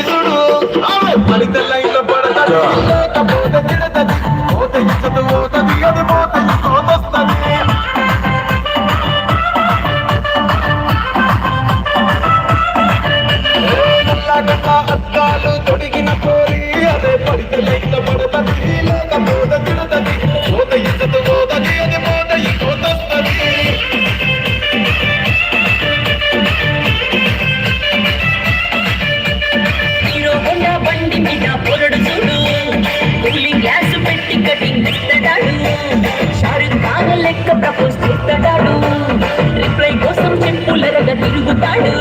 సుడు ఆమె పడితే లైన్లో పడతాడు లేకపోతే తిడతది పోత ఇచ్చదు పోతది అది పోత ఇంకోతొస్తది అద్దాలు తొడిగిన కోరి అదే పడితే లైన్లో పడతది లేకపోతే తిడతది పోత ఇచ్చదు పోతది అది పోత ఇంకోతొస్తది బండి మీద పొరడు చూడు కూలింగ్ గ్లాస్ పెట్టి కటింగ్ ఇస్తాడు షారుఖ్ ఖాన్ లెక్క ప్రపోజ్ చేస్తాడు రిప్లై కోసం చెప్పులరగా తిరుగుతాడు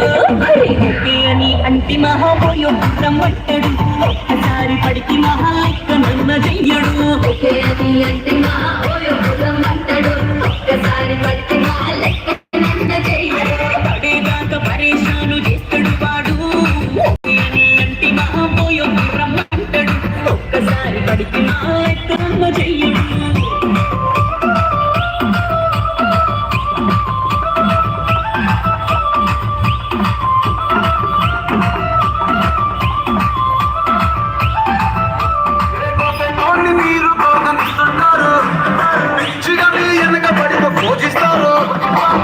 ఓకే అని అంటి మహాబోయో రమ్మంటాడు ఒక్కసారి పడికి మహా లెక్క నన్న చెయ్యడు పడేదాకా పరేషాను చేస్తాడు వాడు అంటి మహాబోయో రమ్మంటాడు ఒక్కసారి పడికి మహా లెక్క నన్న చెయ్యడు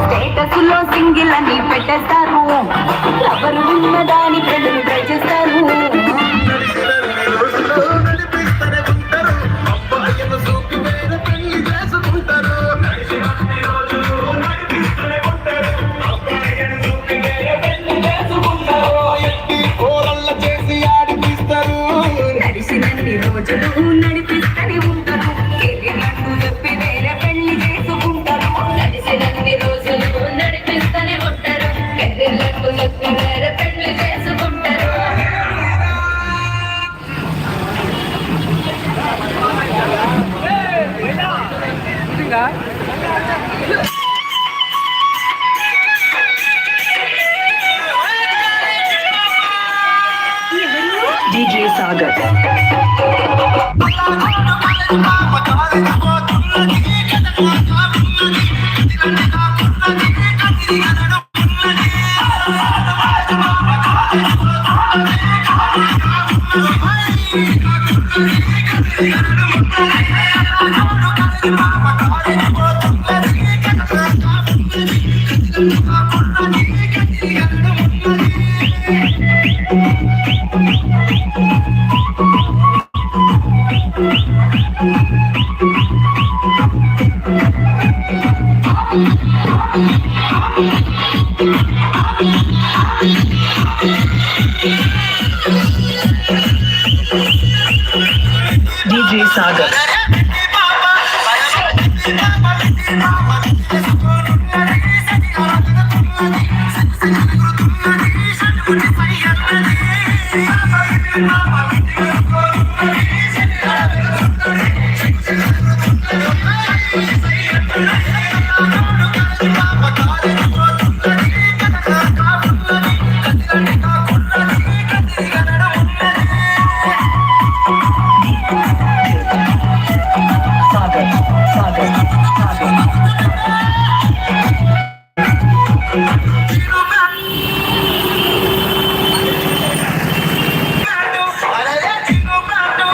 స్టేటస్లో సింగిల్ అని పెట్టేస్తారు ఎవరు ఉన్నదాని ప్రజలు ట్రై చేస్తారు నడిచినన్ని రోజులు నడిపిస్తూనే ఉంటారు చెప్పి వేరే పెళ్లి చేసుకుంటారు నడిచినన్ని రోజులు నడిపిస్తూనే ఉంటారు చెప్పి వేరే పెళ్లి చేసుకుంటారు DJ Sagar. DJ Sagar. Thank you.